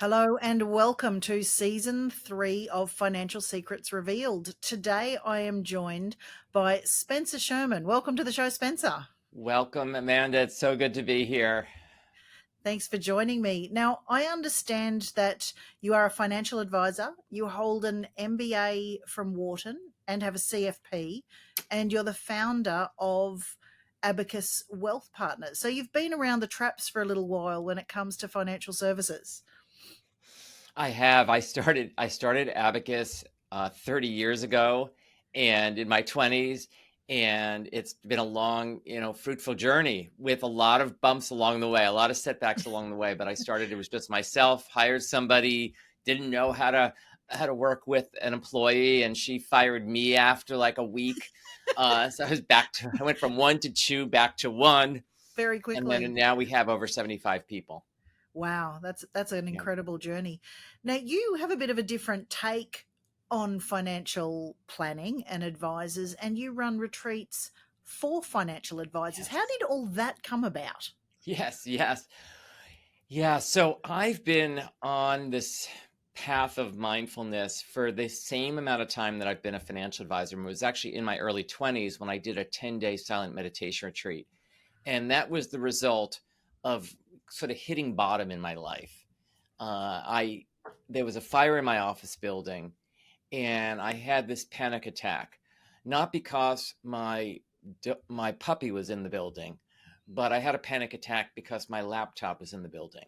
Hello and welcome to season 3 of Financial Secrets Revealed. Today I am joined by Spencer Sherman. Welcome to the show, Spencer. Welcome, Amanda. It's so good to be here. Thanks for joining me. Now, I understand that you are a financial advisor, you hold an MBA from Wharton and have a CFP, and you're the founder of Abacus Wealth Partners. So you've been around the traps for a little while when it comes to financial services. I have. I started Abacus 30 years ago and in my 20s, and it's been a long, fruitful journey with a lot of bumps along the way, a lot of setbacks along the way. But it was just myself, hired somebody, didn't know how to work with an employee, and she fired me after like a week. So I went from one to two back to one, Very and quickly. then now we have over 75 people. Wow, that's an Yeah. incredible journey. Now you have a bit of a different take on financial planning and advisors, and you run retreats for financial advisors. How Yes. did all that come about? Yes, yes. Yeah, so I've been on this path of mindfulness for the same amount of time that I've been a financial advisor. It was actually in my early 20s when I did a 10-day silent meditation retreat. And that was the result of sort of hitting bottom in my life. I There was a fire in my office building, and I had this panic attack, not because my puppy was in the building, but I had a panic attack because my laptop was in the building.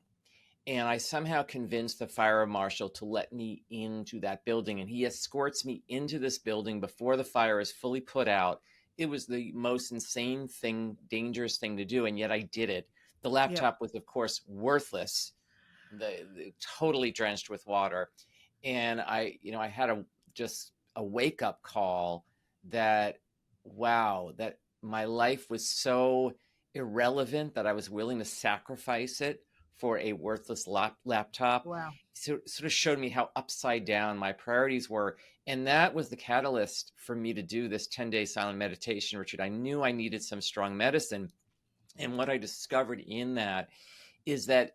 And I somehow convinced the fire marshal to let me into that building, and he escorts me into this building before the fire is fully put out. It was the most insane thing, dangerous thing to do, and yet I did it. The Yep. laptop was, of course, worthless, the totally drenched with water. And I had just a wake up call that, wow, that my life was so irrelevant that I was willing to sacrifice it for a worthless laptop. Wow. So sort of showed me how upside down my priorities were. And that was the catalyst for me to do this 10-day silent meditation retreat. I knew I needed some strong medicine. And what I discovered in that is that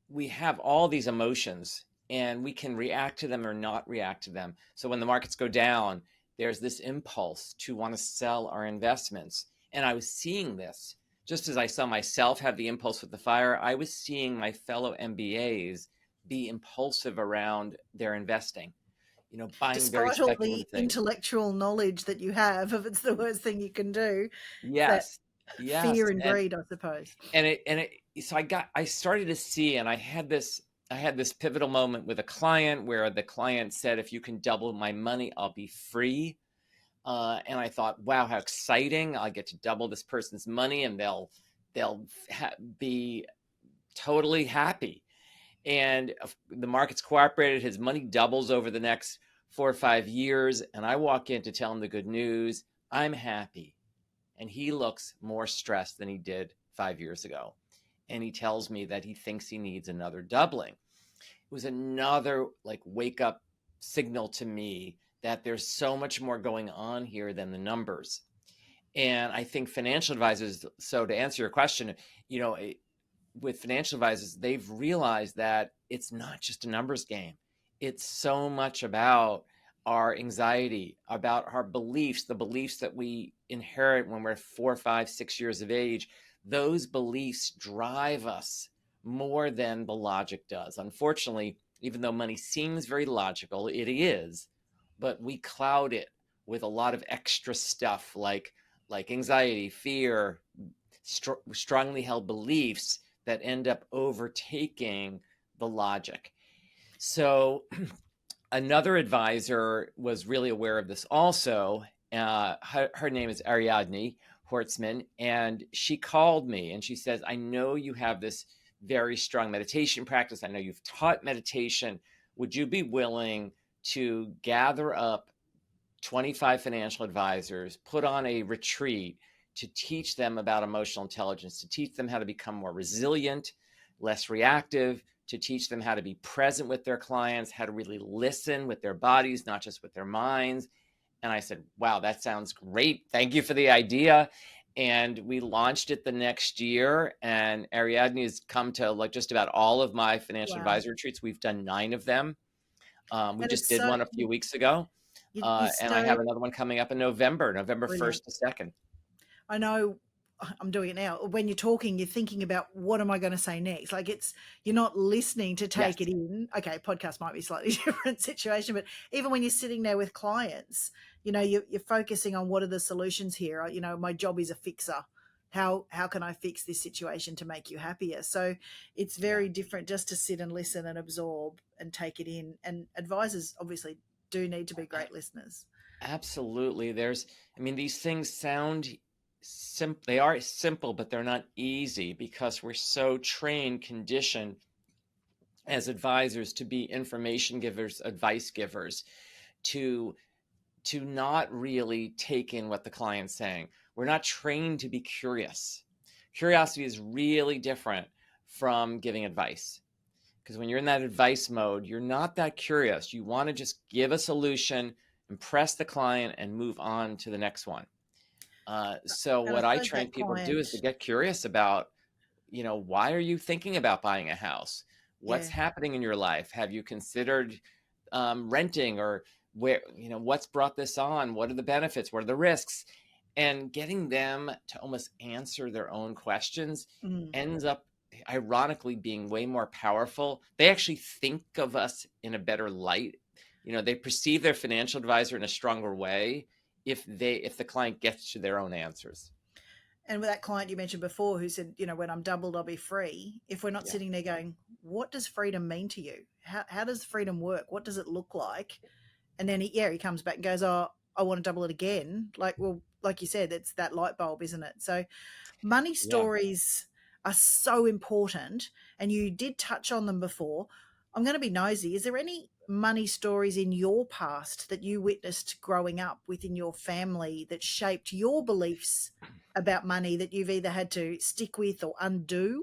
we have all these emotions, and we can react to them or not react to them. So when the markets go down, there's this impulse to want to sell our investments. And I was seeing this just as I saw myself have the impulse with the fire. I was seeing my fellow MBAs be impulsive around their investing, buying very Despite all the speculative things. intellectual knowledge that you have, if it's the worst thing you can do, it's that Yes, yes. fear and greed, I suppose. So I started to see, and I had this pivotal moment with a client where the client said, if you can double my money, I'll be free. And I thought, wow, how exciting. I get to double this person's money, and they'll be totally happy. And the market's cooperated. His money doubles over the next 4 or 5 years. And I walk in to tell him the good news. I'm happy. And he looks more stressed than he did 5 years ago. And he tells me that he thinks he needs another doubling. It was another like wake up signal to me that there's so much more going on here than the numbers. And I think financial advisors, so to answer your question, you know, with financial advisors, they've realized that it's not just a numbers game. It's so much about our anxiety, about our beliefs, the beliefs that we inherit when we're 4, 5, 6 years of age. Those beliefs drive us more than the logic does. Unfortunately, even though money seems very logical, it is, but we cloud it with a lot of extra stuff like anxiety, fear, strongly held beliefs that end up overtaking the logic. So another advisor was really aware of this also. Her name is Ariadne Hortzman, and she called me and she says, I know you have this very strong meditation practice. I know you've taught meditation. Would you be willing to gather up 25 financial advisors, put on a retreat to teach them about emotional intelligence, to teach them how to become more resilient, less reactive, to teach them how to be present with their clients, how to really listen with their bodies, not just with their minds. And I said, wow, that sounds great. Thank you for the idea. And we launched it the next year, and Ariadne has come to like just about all of my financial Wow. advisor retreats. We've done 9 of them. We And just it's did so one a few weeks ago. you're And I so have another one coming up in November brilliant. 1st to 2nd. I know I'm doing it now. When you're talking, you're thinking about what am I going to say next? Like you're not listening to Yes. take it in. Okay, podcast might be a slightly different situation, but even when you're sitting there with clients, you're focusing on what are the solutions here. My job is a fixer. How can I fix this situation to make you happier? So it's Yeah. very different just to sit and listen and absorb and take it in. And advisors obviously do need to be great listeners. Absolutely. These things sound simple. They are simple, but they're not easy because we're so trained, conditioned as advisors to be information givers, advice givers, to not really take in what the client's saying. We're not trained to be curious. Curiosity is really different from giving advice. Because when you're in that advice mode, you're not that curious. You want to just give a solution, impress the client, and move on to the next one. So And I what I suppose train that people to do client, is to get curious about, why are you thinking about buying a house? What's yeah. happening in your life? Have you considered renting, or where, what's brought this on? What are the benefits? What are the risks? And getting them to almost answer their own questions Mm. ends up ironically being way more powerful. They actually think of us in a better light. They perceive their financial advisor in a stronger way if the client gets to their own answers. And with that client you mentioned before who said, when I'm doubled, I'll be free. If we're not Yeah. sitting there going, what does freedom mean to you? How does freedom work? What does it look like? And then he comes back and goes, oh, I want to double it again. Like, well, like you said, it's that light bulb, isn't it? So money Yeah. stories are so important. And you did touch on them before. I'm going to be nosy. Is there any money stories in your past that you witnessed growing up within your family that shaped your beliefs about money that you've either had to stick with or undo?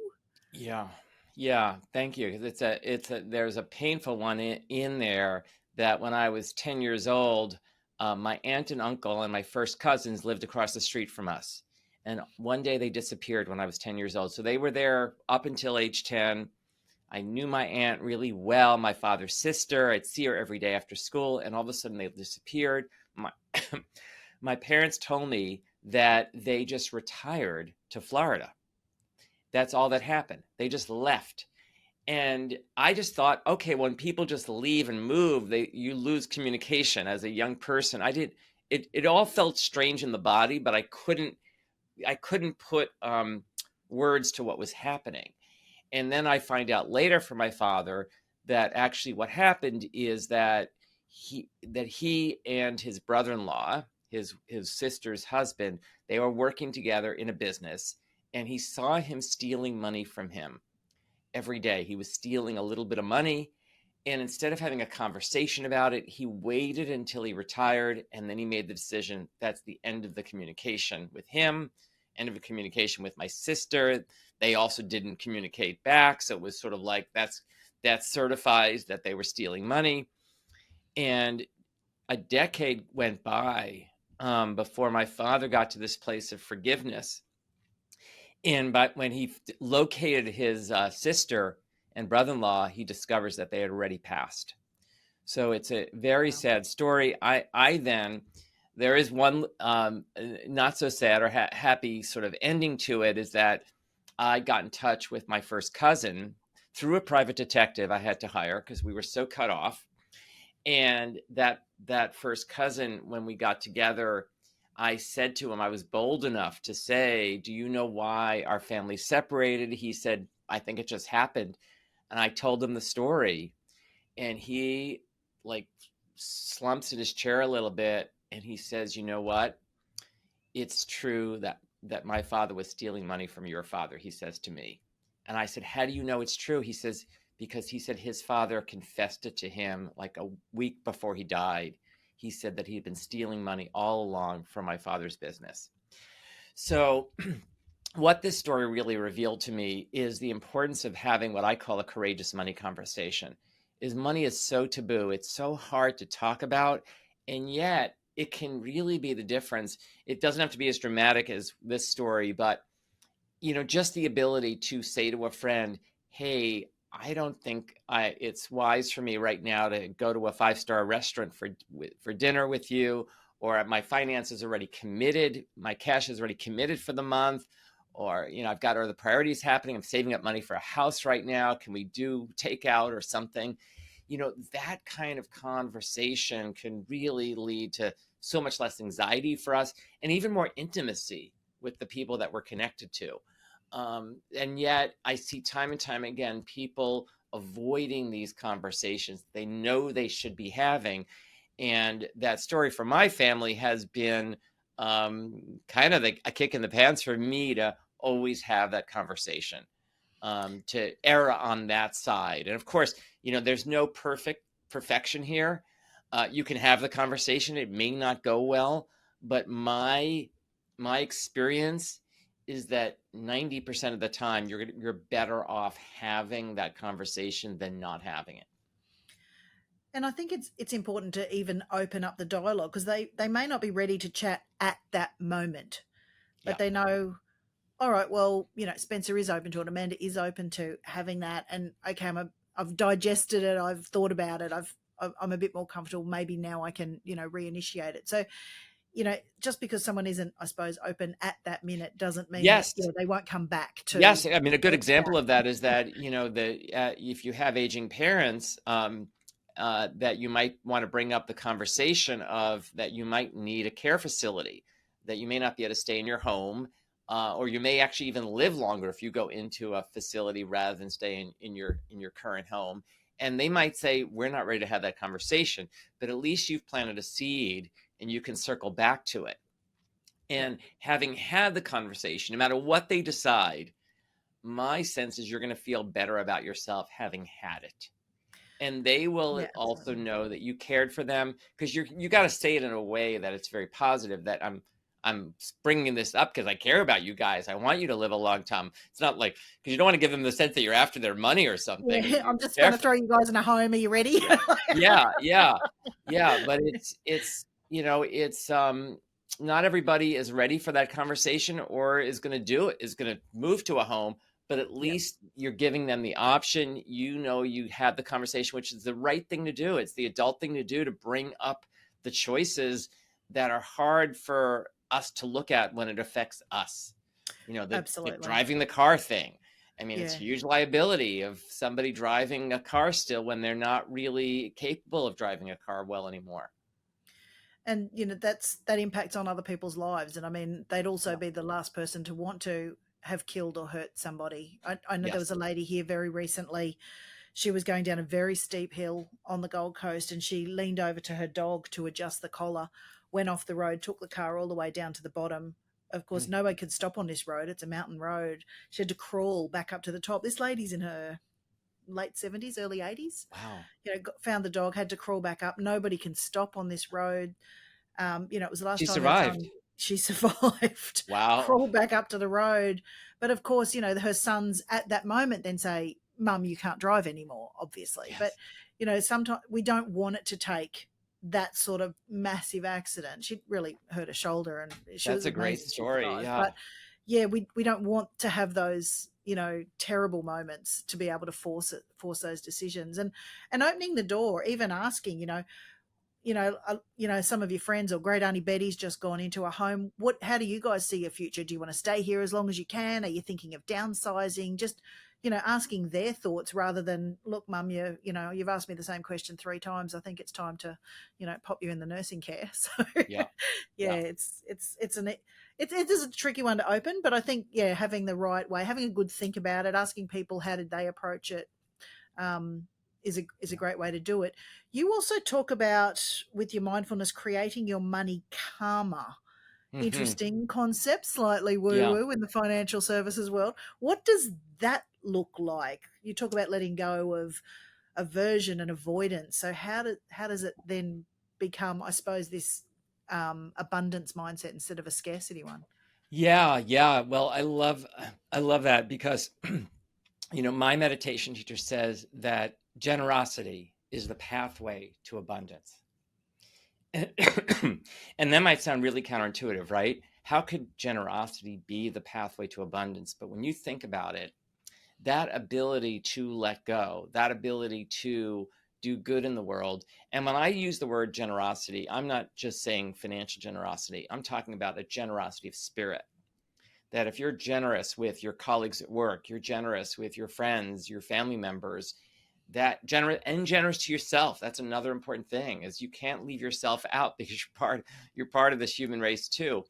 Yeah. Yeah. Thank you. Because there's a painful one in there that when I was 10 years old, my aunt and uncle and my first cousins lived across the street from us. And one day they disappeared when I was 10 years old. So they were there up until age 10. I knew my aunt really well, my father's sister. I'd see her every day after school, and all of a sudden they disappeared. My, my parents told me that they just retired to Florida. That's all that happened. They just left. And I just thought, okay, when people just leave and move, you lose communication. As a young person, it all felt strange in the body, but I couldn't put words to what was happening. And then I find out later from my father that actually what happened is that he and his brother-in-law, his sister's husband, they were working together in a business, and he saw him stealing money from him every day. He was stealing a little bit of money, and instead of having a conversation about it, he waited until he retired, and then he made the decision that's the end of the communication with him, end of the communication with my sister. They also didn't communicate back, so it was sort of like that certifies that they were stealing money. And a decade went by before my father got to this place of forgiveness. And but when he located his sister and brother-in-law, he discovers that they had already passed. So it's a very Wow. sad story. I then, there is one not so sad or happy sort of ending to it, is that I got in touch with my first cousin through a private detective I had to hire because we were so cut off. And that first cousin, when we got together, I said to him, I was bold enough to say, do you know why our family separated? He said, I think it just happened. And I told him the story, and he like slumps in his chair a little bit, and he says, you know what? It's true that my father was stealing money from your father, he says to me. And I said, how do you know it's true? He says, because he said his father confessed it to him like a week before he died. He said that he had been stealing money all along from my father's business. So what this story really revealed to me is the importance of having what I call a courageous money conversation. Is money is so taboo, it's so hard to talk about, and yet it can really be the difference. It doesn't have to be as dramatic as this story, but just the ability to say to a friend, hey, I don't think it's wise for me right now to go to a 5-star restaurant for dinner with you, or my finances already committed, my cash is already committed for the month, or I've got other priorities happening, I'm saving up money for a house right now, can we do takeout or something? That kind of conversation can really lead to so much less anxiety for us, and even more intimacy with the people that we're connected to. And yet I see time and time again people avoiding these conversations they know they should be having. And that story for my family has been kind of a kick in the pants for me to always have that conversation, to err on that side. And of course, there's no perfection here. You can have the conversation, it may not go well, but my experience is that 90% of the time you're better off having that conversation than not having it. And I think it's important to even open up the dialogue, because they may not be ready to chat at that moment, but Yeah. they know, all right, well, Spencer is open to it, Amanda is open to having that, and okay, I've digested it, I've thought about it, I'm a bit more comfortable. Maybe now I can, reinitiate it. So, just because someone isn't, I suppose, open at that minute doesn't mean that Yes. they won't come back to. Yes. I mean, a good the example chat. of that is that, if you have aging parents, that you might want to bring up the conversation of that you might need a care facility, that you may not be able to stay in your home, or you may actually even live longer if you go into a facility rather than stay in your current home. And they might say, we're not ready to have that conversation, but at least you've planted a seed and you can circle back to it. And having had the conversation, no matter what they decide, my sense is you're going to feel better about yourself having had it. And they will Yeah, also absolutely. know that you cared for them, because you got to say it in a way that it's very positive, that I'm bringing this up because I care about you guys. I want you to live a long time. It's not like, because you don't want to give them the sense that you're after their money or something. Yeah, I'm just going to Careful. throw you guys in a home. Are you ready? Yeah, yeah. But it's not everybody is ready for that conversation, or is going to move to a home. But at Yeah, least you're giving them the option. You had the conversation, which is the right thing to do. It's the adult thing to do, to bring up the choices that are hard for us to look at when it affects us. The absolutely. driving the car thing. I mean, it's Yeah. huge liability of somebody driving a car still when they're not really capable of driving a car well anymore. And that impacts on other people's lives. And I mean, they'd also Yeah. be the last person to want to have killed or hurt somebody. I know there was Yes. a lady here very recently. She was going down a very steep hill on the Gold Coast, and she leaned over to her dog to adjust the collar, went off the road, took the car all the way down to the bottom. Of course, Mm. nobody could stop on this road. It's a mountain road. She had to crawl back up to the top. This lady's in her late 70s, early 80s. Wow. Found the dog, had to crawl back up. Nobody can stop on this road. It was the last She time her survived. son, she survived, Wow. crawled back up to the road. But of course, her sons at that moment then say, Mum, you can't drive anymore, obviously. But, Yes. sometimes we don't want it to take that sort of massive accident. She really hurt her shoulder, and she That's was a great amazing she story. survived. Yeah. But yeah, we don't want to have those, terrible moments to be able to force those decisions, and opening the door, even asking, some of your friends, or great Auntie Betty's just gone into a home. How do you guys see your future? Do you want to stay here as long as you can? Are you thinking of downsizing? Just, asking their thoughts, rather than, look, Mum, you've asked me the same question 3 times. I think it's time to, pop you in the nursing care. So Yeah. yeah, Yeah. it is a tricky one to open, but I think, yeah, having the right way, having a good think about it, asking people how did they approach it, is a Yeah. great way to do it. You also talk about, with your mindfulness, creating your money karma. Hmm. Interesting concept, slightly woo Yeah. woo in the financial services world. What does that look like? You talk about letting go of aversion and avoidance. So how does it then become, I suppose, this abundance mindset instead of a scarcity one? Yeah. Yeah. Well, I love that, because my meditation teacher says that generosity is the pathway to abundance. And that might sound really counterintuitive, right? How could generosity be the pathway to abundance? But when you think about it, that ability to let go, that ability to do good in the world. And when I use the word generosity, I'm not just saying financial generosity. I'm talking about a generosity of spirit. That if you're generous with your colleagues at work, you're generous with your friends, your family members, that generous to yourself. That's another important thing, is you can't leave yourself out, because you're part of this human race too.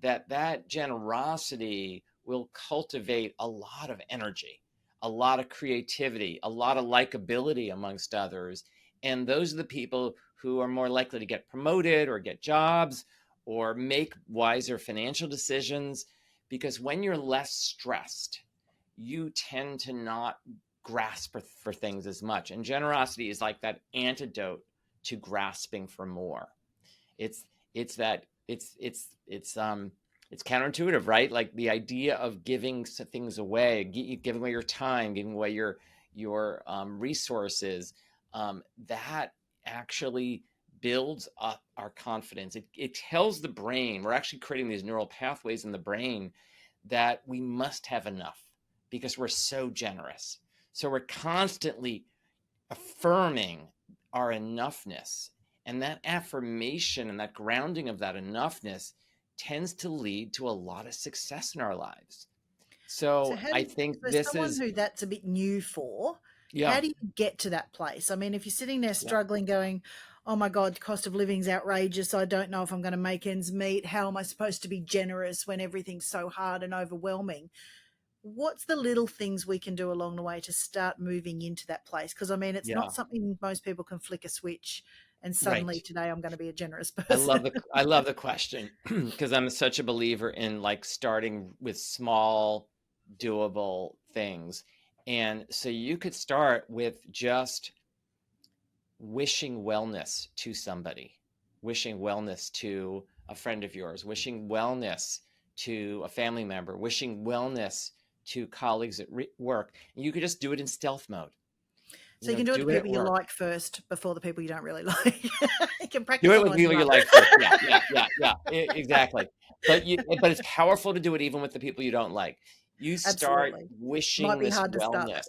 That generosity will cultivate a lot of energy, a lot of creativity, a lot of likability amongst others. And those are the people who are more likely to get promoted or get jobs or make wiser financial decisions. Because when you're less stressed, you tend to not grasp for things as much. And generosity is like that antidote to grasping for more. It's that it's counterintuitive, right? Like the idea of giving things away, giving away your time, giving away your resources, that actually builds up our confidence. It tells the brain, we're actually creating these neural pathways in the brain, that we must have enough because we're so generous. So we're constantly affirming our enoughness. And that affirmation and that grounding of that enoughness tends to lead to a lot of success in our lives. So So how do I you, think so this someone is, who that's a bit new for, how yeah, do you get to that place? I mean, if you're sitting there yeah, struggling, going, "Oh my God, the cost of living's outrageous. I don't know if I'm going to make ends meet. How am I supposed to be generous when everything's so hard and overwhelming?" What's the little things we can do along the way to start moving into that place? Because I mean, it's yeah, not something most people can flick a switch and right. suddenly today I'm going to be a generous I person. love the I love the question, because I'm such a believer in like starting with small, doable things. And so you could start with just wishing wellness to somebody, wishing wellness to a friend of yours, wishing wellness to a family member, wishing wellness to colleagues at work. And you could just do it in stealth mode. So you can do it to Do it at people you work. like first before the people you don't really like. You can Do practice it on the with ones you people you love. like first. Yeah, yeah, yeah, yeah. Exactly. But it's powerful to do it even with the people you don't like. You start Absolutely. Might wishing be this hard to start wellness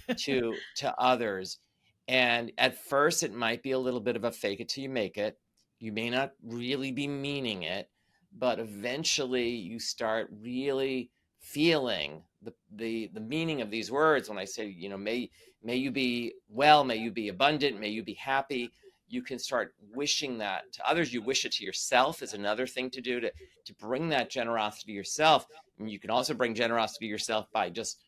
that way. to others. And at first it might be a little bit of a fake it till you make it. You may not really be meaning it, but eventually you start really feeling the meaning of these words. When I say, may you be well, may you be abundant, may you be happy, you can start wishing that to others. You wish it to yourself is another thing to do to bring that generosity to yourself. And you can also bring generosity to yourself by just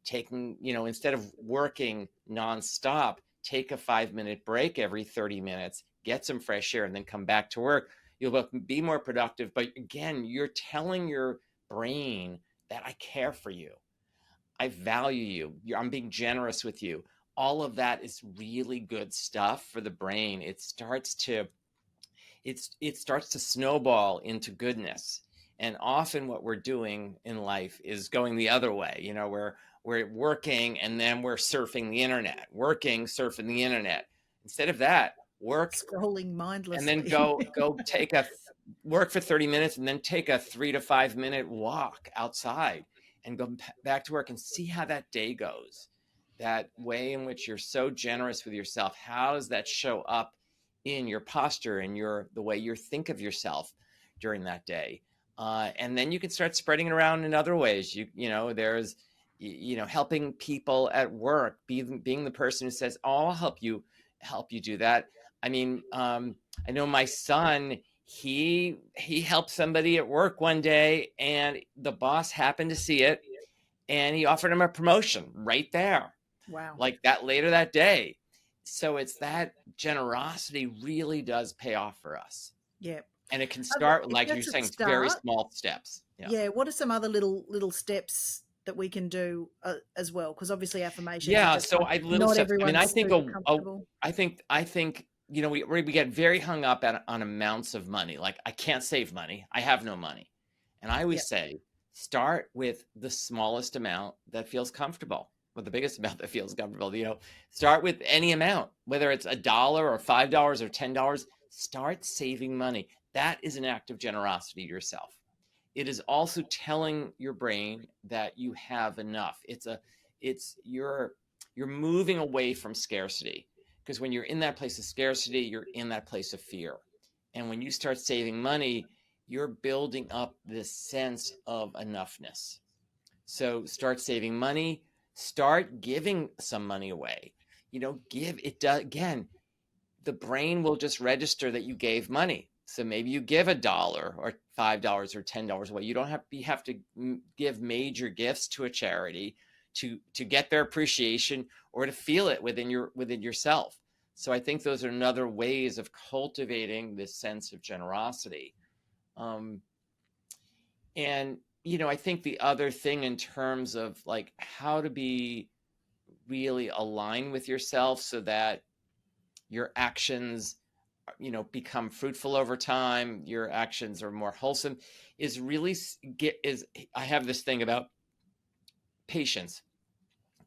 taking, instead of working nonstop, take a 5-minute break every 30 minutes, get some fresh air, and then come back to work. You'll be more productive. But again, you're telling your brain that I care for you. I value you. I'm being generous with you. All of that is really good stuff for the brain. It starts to snowball into goodness. And often what we're doing in life is going the other way. We're working and then we're surfing the internet, working, surfing the internet. Instead of that, work Scrolling and then mindlessly. go work for 30 minutes and then take a 3 to 5 minute walk outside and go back to work and see how that day goes. That way in which you're so generous with yourself, how does that show up in your posture and the way you think of yourself during that day? And then you can start spreading it around in other ways. There's helping people at work, being the person who says, "Oh, I'll help you do that." I mean, I know my son, he helped somebody at work one day, and the boss happened to see it, and he offered him a promotion right there, Wow. like that later that day. So it's that generosity really does pay off for us, Yeah. and it can start, If like you're that's a saying, very start, small steps. Yeah. yeah, what are some other little steps that we can do as well? Because obviously affirmations are Yeah, just so one. I little Not steps. I mean, I everyone's think super comfortable. I think we get very hung up on amounts of money. Like, I can't save money. I have no money. And I always Yep. say, start with the smallest amount that feels comfortable, or the biggest amount that feels comfortable. Start with any amount, whether it's $1 or $5 or $10. Start saving money. That is an act of generosity to yourself. It is also telling your brain that you have enough. You're moving away from scarcity, because when you're in that place of scarcity, you're in that place of fear. And when you start saving money, you're building up this sense of enoughness. So start saving money, start giving some money away. Give it. Again, the brain will just register that you gave money. So maybe you give $1 or $5 or $10 away. You don't have to give major gifts to a charity to get their appreciation or to feel it within yourself. So I think those are another ways of cultivating this sense of generosity. And I think the other thing in terms of like how to be really aligned with yourself so that your actions become fruitful over time, your actions are more wholesome, I have this thing about patience,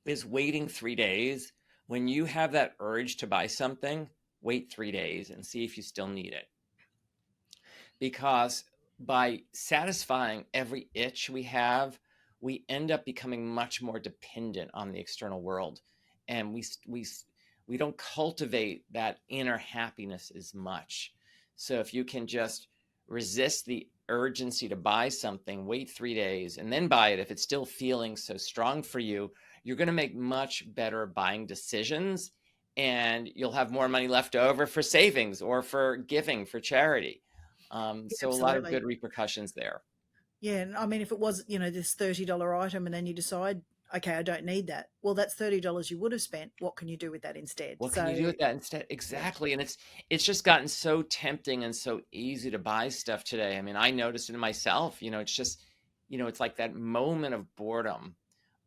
is waiting 3 days. When you have that urge to buy something, wait 3 days and see if you still need it. Because by satisfying every itch we have, we end up becoming much more dependent on the external world, and we don't cultivate that inner happiness as much. So if you can just resist the urgency to buy something, wait 3 days, and then buy it, if it's still feeling so strong for you, you're going to make much better buying decisions, and you'll have more money left over for savings or for giving, for charity. So a lot of Absolutely. good repercussions there. Yeah, and I mean, if it was, this $30 item and then you decide, okay, I don't need that. Well, that's $30 you would have spent. What can you do with that instead? What can you do So, with that instead? yeah, Exactly. And it's just gotten so tempting and so easy to buy stuff today. I mean, I noticed it in myself. It's just, it's like that moment of boredom,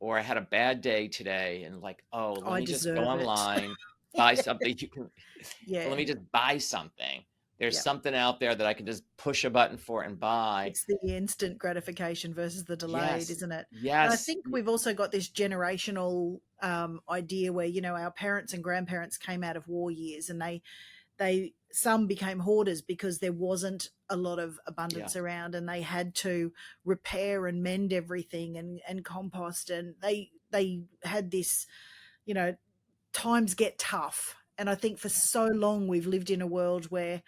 or I had a bad day today and like, oh, let I me just go deserve it. online, buy something. Let Yeah, me just buy something. There's yeah. something out there that I can just push a button for and buy. It's the instant gratification versus the delayed, Yes. isn't it? And I Yes. think we've also got this generational idea where, our parents and grandparents came out of war years, and some became hoarders because there wasn't a lot of Yeah. abundance around, and they had to repair and mend everything and compost, and they had this, you know, times get tough. And I think for Yeah. so long we've lived in a world where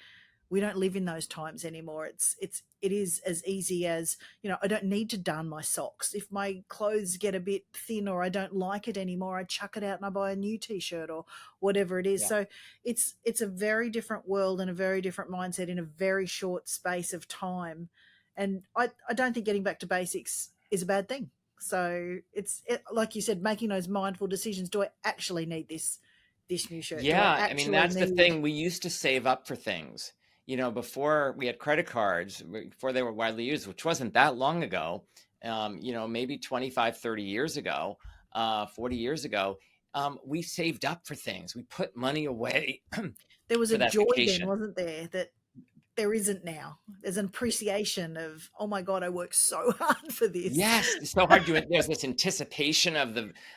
we don't live in those times anymore. It is as easy as, I don't need to darn my socks. If my clothes get a bit thin or I don't like it anymore, I chuck it out and I buy a new t-shirt or whatever it is. Yeah. So it's a very different world and a very different mindset in a very short space of time. And I don't think getting back to basics is a bad thing. So like you said, making those mindful decisions. Do I actually need this new shirt? Do I Yeah, I mean, actually that's the need? thing. We used to save up for things, before we had credit cards, before they were widely used, which wasn't that long ago, maybe 25, 30 years ago, 40 years ago, we saved up for things. We put money away There was for a that joy then, vacation. wasn't there, that there isn't now. There's an appreciation of, oh my God, I worked so hard for this. Yes, it's so hard to. There's this anticipation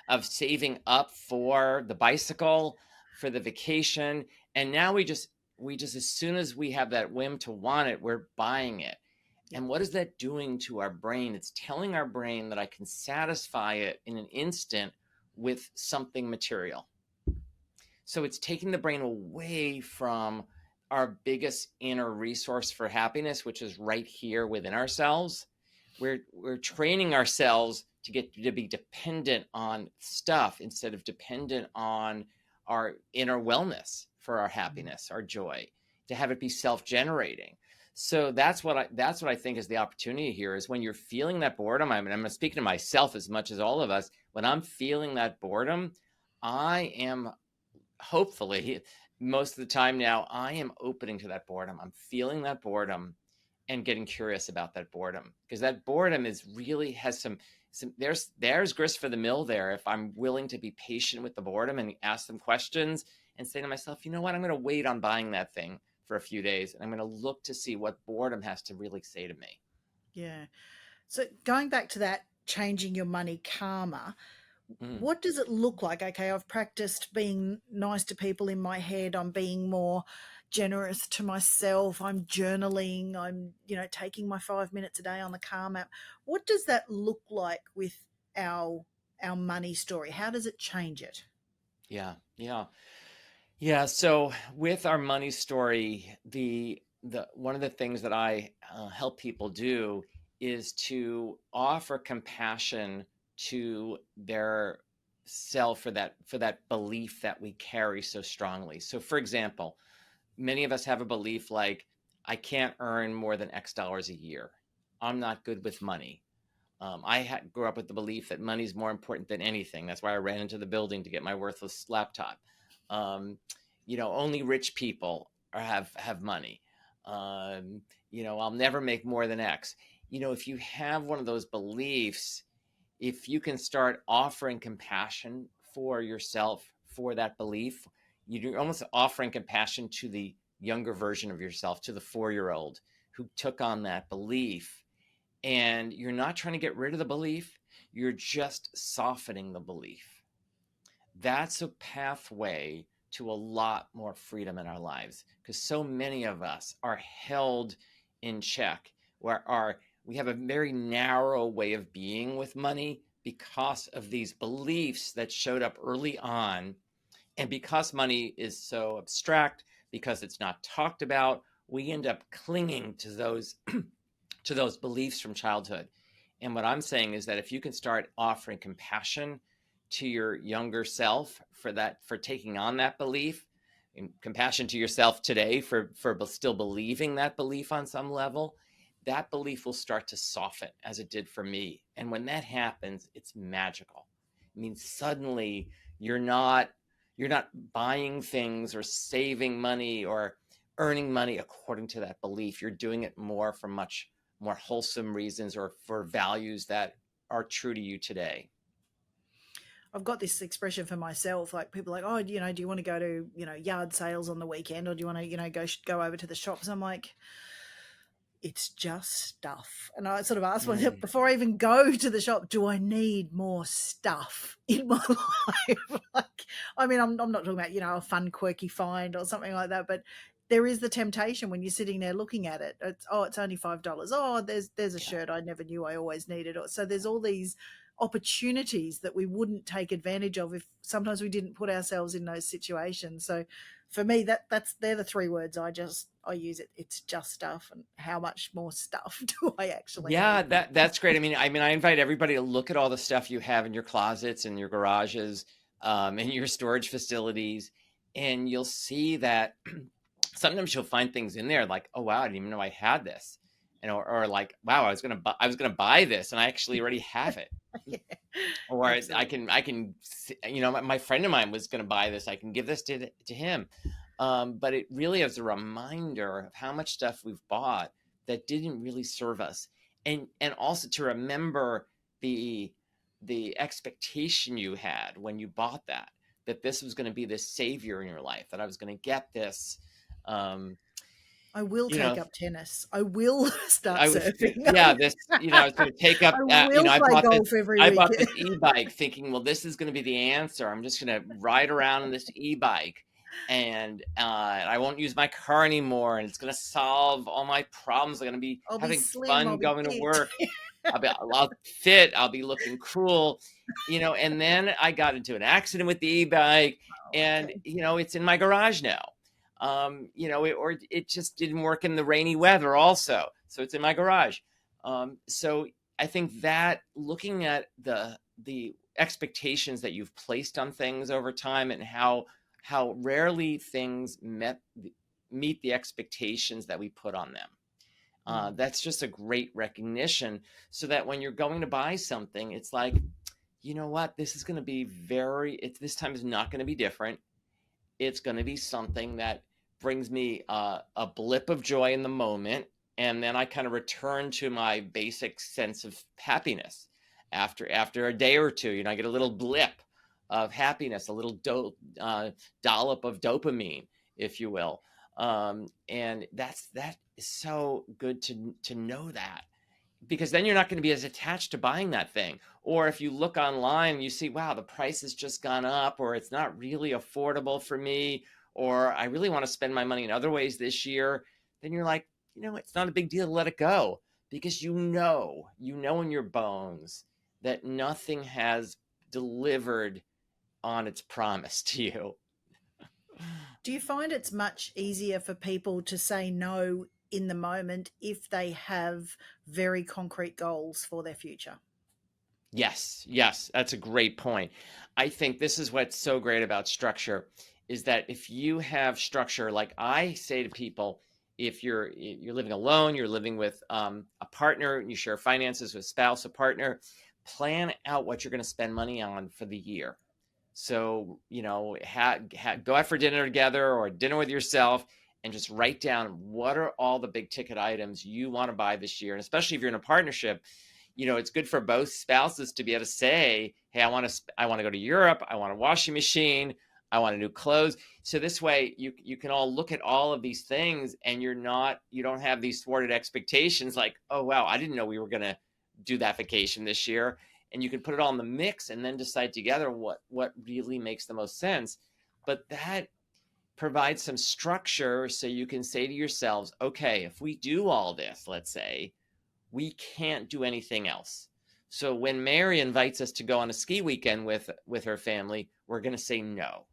of saving up for the bicycle, for the vacation, and now we just as soon as we have that whim to want it, we're buying it. Yep. And what is that doing to our brain? It's telling our brain that I can satisfy it in an instant with something material. So it's taking the brain away from our biggest inner resource for happiness, which is right here within ourselves. We're training ourselves to get to be dependent on stuff instead of dependent on our inner wellness for our happiness, our joy, to have it be self-generating. So that's what I think is the opportunity here, is when you're feeling that boredom. I mean, I'm speaking to myself as much as all of us. When I'm feeling that boredom, I am, hopefully, most of the time now, I am opening to that boredom. I'm feeling that boredom and getting curious about that boredom, because that boredom has some there's grist for the mill there. If I'm willing to be patient with the boredom and ask them questions and say to myself, you know what, I'm going to wait on buying that thing for a few days, and I'm going to look to see what boredom has to really say to me. Yeah. So going back to that, changing your money karma, Mm. what does it look like? Okay, I've practiced being nice to people in my head. I'm being more generous to myself, I'm journaling, I'm, taking my 5 minutes a day on the Calm app. What does that look like with our money story? How does it change it? Yeah, yeah. Yeah, so with our money story, the one of the things that I help people do is to offer compassion to their self for that belief that we carry so strongly. So for example, many of us have a belief like, I can't earn more than X dollars a year. I'm not good with money. I grew up with the belief that money is more important than anything. That's why I ran into the building to get my worthless laptop. Um, only rich people have money. I'll never make more than X. If you have one of those beliefs, if you can start offering compassion for yourself for that belief, you're almost offering compassion to the younger version of yourself, to the 4-year-old who took on that belief. And you're not trying to get rid of the belief, you're just softening the belief. That's a pathway to a lot more freedom in our lives, because so many of us are held in check, where we have a very narrow way of being with money because of these beliefs that showed up early on. And because money is so abstract, because it's not talked about, we end up clinging to those to those beliefs from childhood. And what I'm saying is that if you can start offering compassion to your younger self for taking on that belief, and compassion to yourself today for still believing that belief on some level, that belief will start to soften, as it did for me. And when that happens, it's magical. I mean, suddenly you're not buying things or saving money or earning money according to that belief. You're doing it more for much more wholesome reasons, or for values that are true to you today. I've got this expression for myself, like people are like, oh, do you want to go to, yard sales on the weekend, or do you want to, go over to the shops? I'm like, it's just stuff. And I sort of ask myself before I even go to the shop, do I need more stuff in my life? Like, I mean, I'm not talking about, a fun, quirky find or something like that, but there is the temptation when you're sitting there looking at it. It's only $5. Oh, there's a shirt I never knew I always needed. So there's all these opportunities that we wouldn't take advantage of if sometimes we didn't put ourselves in those situations. So for me, they're the 3 words I use. It's just stuff. And how much more stuff do I actually Yeah, need? that's great. I invite everybody to look at all the stuff you have in your closets and your garages, and your storage facilities, and you'll see that sometimes you'll find things in there like, oh wow, I didn't even know I had this, or like, wow, I was gonna buy this and I actually already have it. Yeah, Or absolutely. I can, my friend of mine was going to buy this. I can give this to him. But it really is a reminder of how much stuff we've bought that didn't really serve us. And also to remember the expectation you had when you bought that this was going to be this savior in your life, that I was going to get this, um, I will you take know, up tennis. I will start I was, surfing. yeah, this, I was going to take up, I will play golf every I week. bought this e-bike thinking, well, this is going to be the answer. I'm just going to ride around on this e-bike, and I won't use my car anymore. And it's going to solve all my problems. I'm going to be I'll be having slim. I'll fun be going to fit. work. I'll fit. I'll be looking cool, and then I got into an accident with the e-bike, Oh, and, okay. it's in my garage now. Or it just didn't work in the rainy weather also. So it's in my garage. So I think that looking at the expectations that you've placed on things over time, and how rarely things meet the expectations that we put on them. That's just a great recognition, so that when you're going to buy something, it's like, you know what, this is going to be this time is not going to be different. It's going to be something that brings me a blip of joy in the moment, and then I kind of return to my basic sense of happiness after a day or two. I get a little blip of happiness, a little dollop of dopamine, if you will. And that is so good to know that, because then you're not going to be as attached to buying that thing. Or if you look online, you see, wow, the price has just gone up, or it's not really affordable for me, or I really want to spend my money in other ways this year, then you're like, it's not a big deal to let it go, because in your bones that nothing has delivered on its promise to you. Do you find it's much easier for people to say no in the moment if they have very concrete goals for their future? Yes, that's a great point. I think this is what's so great about structure, is that if you have structure, like I say to people, if you're living alone, you're living with a partner, and you share finances with a spouse, a partner, plan out what you're going to spend money on for the year. So, go out for dinner together or dinner with yourself, and just write down what are all the big ticket items you want to buy this year. And especially if you're in a partnership, it's good for both spouses to be able to say, hey, I want to go to Europe. I want a washing machine. I want a new clothes. So this way you can all look at all of these things, and you don't have these thwarted expectations like, oh, wow, I didn't know we were going to do that vacation this year. And you can put it all in the mix and then decide together what really makes the most sense. But that provides some structure, so you can say to yourselves, okay, if we do all this, let's say, we can't do anything else. So when Mary invites us to go on a ski weekend with her family, we're going to say no.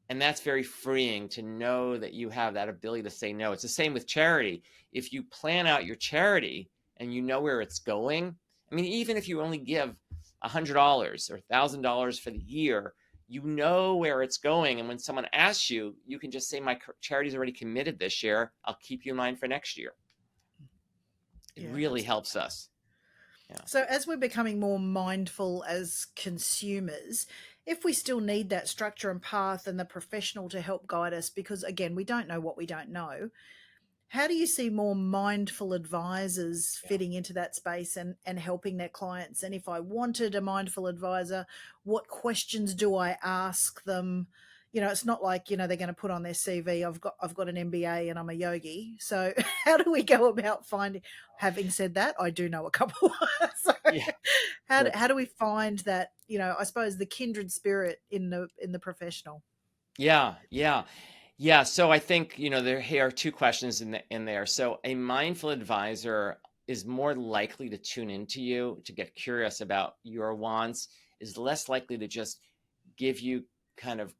And that's very freeing, to know that you have that ability to say no. It's the same with charity. If you plan out your charity and you know where it's going, I mean, even if you only give $100 or $1,000 for the year, you know where it's going. And when someone asks you, you can just say, my charity's already committed this year. I'll keep you in mind for next year. It really helps us. Yeah. So as we're becoming more mindful as consumers, if we still need that structure and path and the professional to help guide us, because again, we don't know what we don't know, how do you see more mindful advisors fitting into that space and helping their clients? And if I wanted a mindful advisor, what questions do I ask them? It's not like, they're going to put on their CV, I've got an MBA and I'm a yogi. So how do we go about having said that, I do know a couple. So Yeah. how do we find that, I suppose the kindred spirit in the professional? Yeah. So I think, there are two questions in there. So a mindful advisor is more likely to tune into you, to get curious about your wants, is less likely to just give you kind of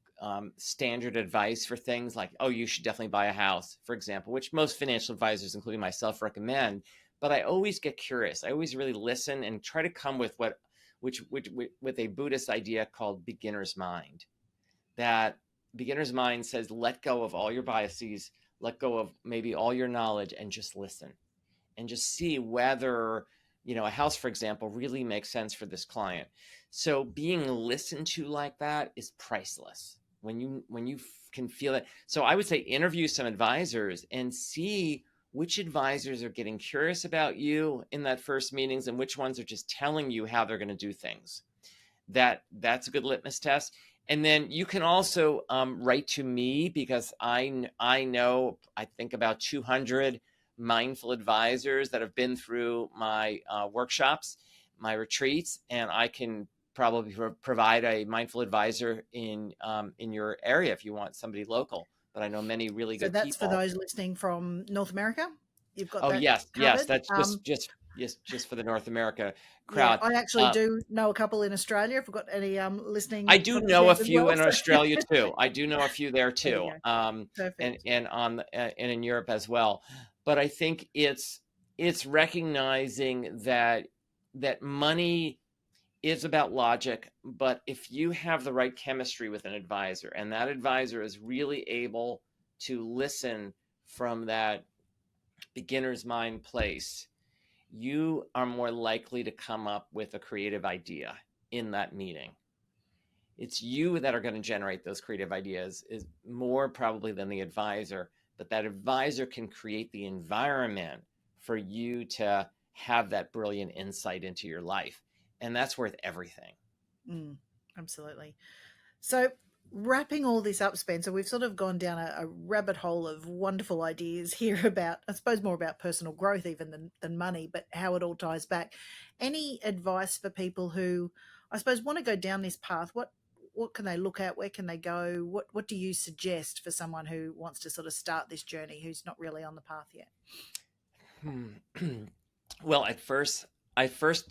standard advice for things like, oh, you should definitely buy a house, for example, which most financial advisors, including myself, recommend. But I always get curious. I always really listen and try to come with with a Buddhist idea called beginner's mind. That beginner's mind says, let go of all your biases, let go of maybe all your knowledge, and just listen, and just see whether, a house, for example, really makes sense for this client. So being listened to like that is priceless when you can feel it. So I would say interview some advisors and see which advisors are getting curious about you in that first meetings, and which ones are just telling you how they're going to do things. That's a good litmus test. And then you can also write to me, because I know, I think about 200 mindful advisors that have been through my workshops, my retreats, and I can probably provide a mindful advisor in your area if you want somebody local. But I know many really So good that's for people. those listening from North America. You've got Oh, that yes, covered. that's just for the North America Yeah, crowd. I actually do know a couple in Australia. If we've got any I listening do from know a as few well. in So Australia too. I do know a few there there you too, go. and Perfect. in Europe as well. But I think it's recognizing that money is about logic, but if you have the right chemistry with an advisor, and that advisor is really able to listen from that beginner's mind place, you are more likely to come up with a creative idea in that meeting. It's you that are going to generate those creative ideas, is more probably than the advisor, but that advisor can create the environment for you to have that brilliant insight into your life, and that's worth everything. Absolutely. So wrapping all this up, Spencer, we've sort of gone down a rabbit hole of wonderful ideas here about, I suppose, more about personal growth even than money, but how it all ties back. Any advice for people who, I suppose, want to go down this path? what can they look at? Where can they go? What do you suggest for someone who wants to sort of start this journey, who's not really on the path yet? Well, I first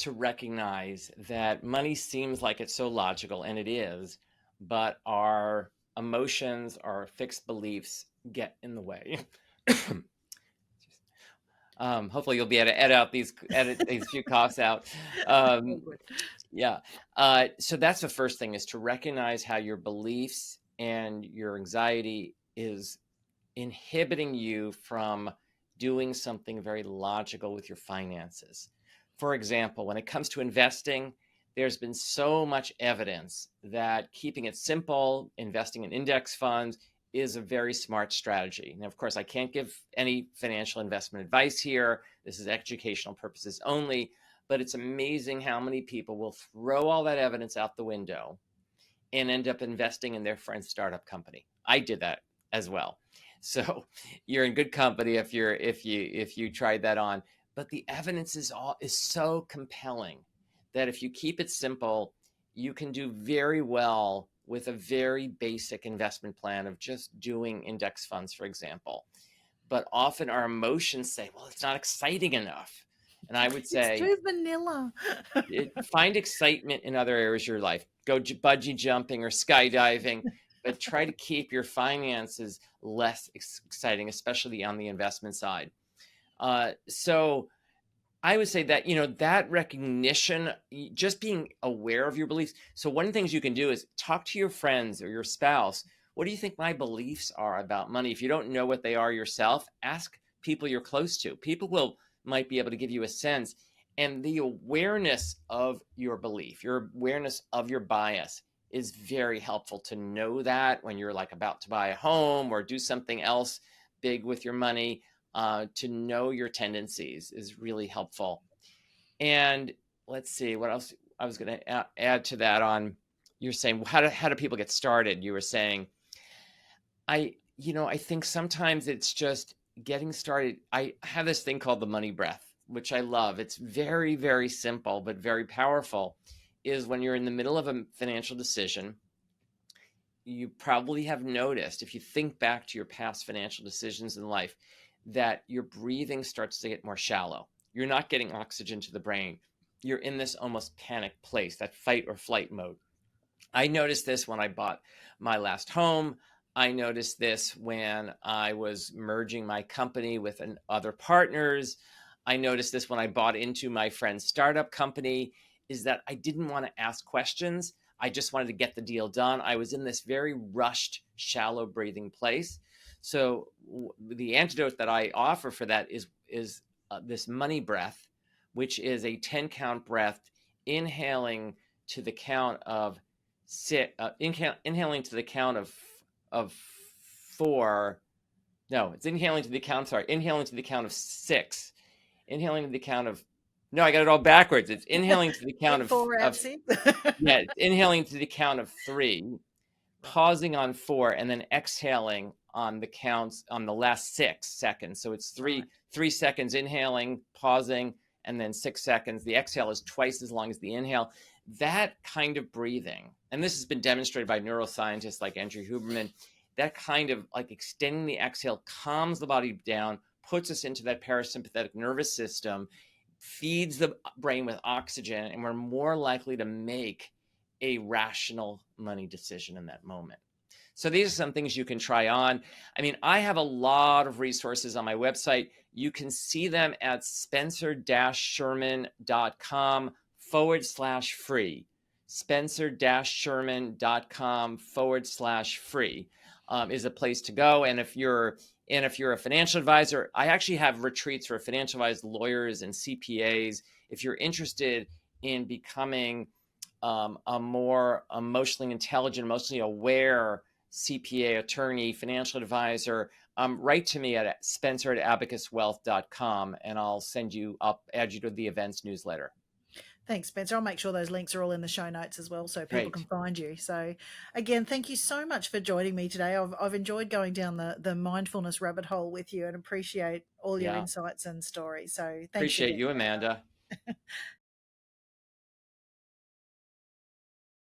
to recognize that money seems like it's so logical, and it is, but our emotions, our fixed beliefs get in the way. Hopefully you'll be able to edit these few coughs out. Yeah. So that's the first thing, is to recognize how your beliefs and your anxiety is inhibiting you from doing something very logical with your finances. For example, when it comes to investing, there's been so much evidence that keeping it simple, investing in index funds, is a very smart strategy. Now, of course, I can't give any financial investment advice here. This is educational purposes only, but it's amazing how many people will throw all that evidence out the window and end up investing in their friend's startup company. I did that as well. So you're in good company if you tried that on. But the evidence is so compelling that if you keep it simple, you can do very well with a very basic investment plan of just doing index funds, for example. But often our emotions say, well, it's not exciting enough. And I would say, it's too vanilla. Find excitement in other areas of your life. Go bungee jumping or skydiving, but try to keep your finances less exciting, especially on the investment side. So I would say that, that recognition, just being aware of your beliefs. So one of the things you can do is talk to your friends or your spouse. What do you think my beliefs are about money? If you don't know what they are yourself, ask people you're close to. People might be able to give you a sense. And the awareness of your belief, your awareness of your bias, is very helpful to know that when you're like about to buy a home or do something else big with your money. To know your tendencies is really helpful. And let's see what else I was going to add to that. On, you're saying, how do people get started? You were saying, I think sometimes it's just getting started. I have this thing called the money breath, which I love. It's very, very simple, but very powerful. Is when you're in the middle of a financial decision, you probably have noticed, if you think back to your past financial decisions in life, that your breathing starts to get more shallow. You're not getting oxygen to the brain. You're in this almost panic place, that fight or flight mode. I noticed this when I bought my last home. I noticed this when I was merging my company with other partners. I noticed this when I bought into my friend's startup company, is that I didn't want to ask questions. I just wanted to get the deal done. I was in this very rushed, shallow breathing place. So the antidote that I offer for that is this money breath, which is a 10-count breath, inhaling to the count of inhaling to the count of 4. No, it's inhaling to the count of 6. Inhaling to the count of, no, I got it all backwards. It's inhaling to the count of 4 out of 6. Yeah, it's inhaling to the count of 3, pausing on 4, and then exhaling on the counts on the last 6 seconds. So it's 3 seconds inhaling, pausing, and then 6 seconds. The exhale is twice as long as the inhale. That kind of breathing, and this has been demonstrated by neuroscientists like Andrew Huberman, that kind of like extending the exhale calms the body down, puts us into that parasympathetic nervous system, feeds the brain with oxygen, and we're more likely to make a rational money decision in that moment. So these are some things you can try on. I mean, I have a lot of resources on my website. You can see them at spencer-sherman.com/free. spencer-sherman.com/free is a place to go. And if you're a financial advisor, I actually have retreats for financial advisors, lawyers, and CPAs. If you're interested in becoming a more emotionally intelligent, emotionally aware CPA, attorney, financial advisor, write to me at spencer@abacuswealth.com, and I'll add you to the events newsletter. Thanks, Spencer. I'll make sure those links are all in the show notes as well, so people Great. can find you. So again, thank you so much for joining me today. I've enjoyed going down the mindfulness rabbit hole with you, and appreciate all your insights and stories. So thanks Appreciate again. you, Amanda.